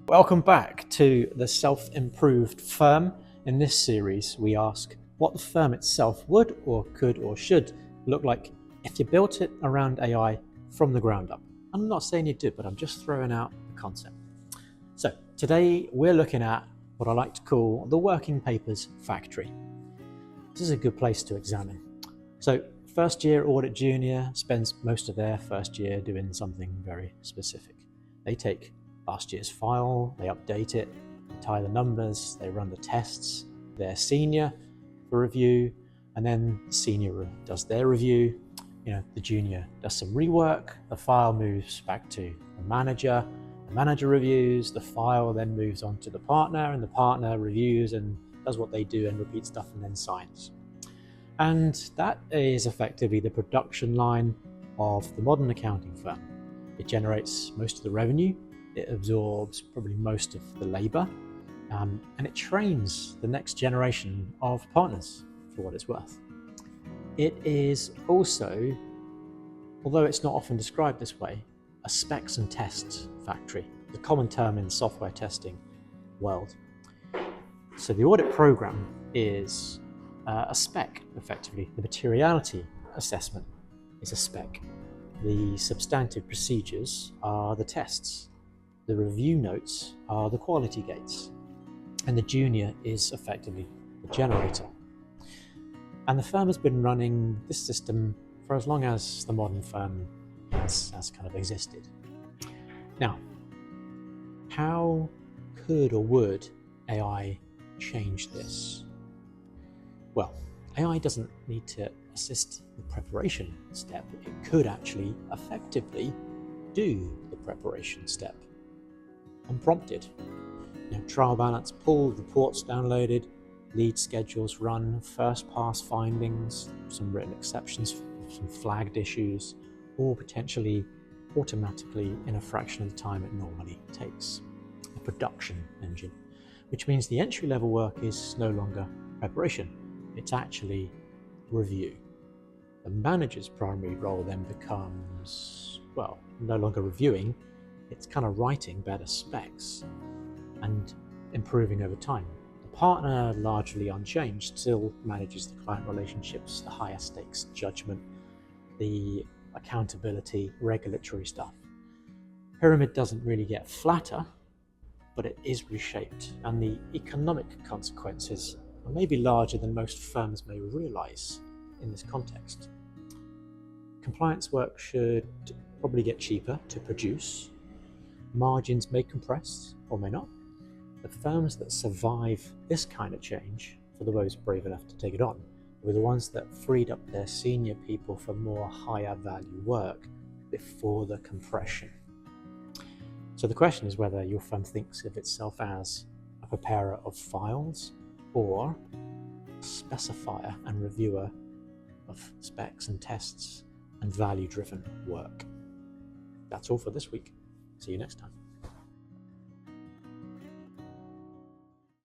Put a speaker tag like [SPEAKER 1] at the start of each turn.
[SPEAKER 1] Welcome back to the Self-Improved Firm. In this series, we ask what the firm itself would or could or should look like if you built it around AI from the ground up. I'm not saying you did, but I'm just throwing out the concept. So today we're looking at what I like to call the working papers factory. This is a good place to examine. So first year audit junior spends most of their first year doing something very specific. They take last year's file, they update it, they tie the numbers, they run the tests. They're senior for review, and then the senior does their review. The junior does some rework, the file moves back to the manager reviews, the file then moves on to the partner, and the partner reviews and does what they do and repeats stuff and then signs. And that is effectively the production line of the modern accounting firm. It generates most of the revenue, it absorbs probably most of the labor, and it trains the next generation of partners for what it's worth. It is also, although it's not often described this way, a specs and tests factory, the common term in the software testing world. So the audit program is a spec, effectively. The materiality assessment is a spec. The substantive procedures are the tests. The review notes are the quality gates. And the junior is effectively the generator. And the firm has been running this system for as long as the modern firm has kind of existed. Now, how could or would AI change this? Well, AI doesn't need to assist the preparation step. It could actually effectively do the preparation step unprompted. Trial balance pulled, reports downloaded, lead schedules run, first pass findings, some written exceptions, some flagged issues, or potentially automatically in a fraction of the time it normally takes. A production engine, which means the entry-level work is no longer preparation, it's actually review. The manager's primary role then becomes, well, no longer reviewing, it's kind of writing better specs and improving over time. The partner, largely unchanged, still manages the client relationships, the higher stakes judgment, the accountability, regulatory stuff. Pyramid doesn't really get flatter, but it is reshaped, and the economic consequences are maybe larger than most firms may realize in this context. Compliance work should probably get cheaper to produce. Margins may compress or may not. The firms that survive this kind of change, for those brave enough to take it on, were the ones that freed up their senior people for more higher value work before the compression. So the question is whether your firm thinks of itself as a preparer of files or a specifier and reviewer of specs and tests and value-driven work. That's all for this week. See you next time.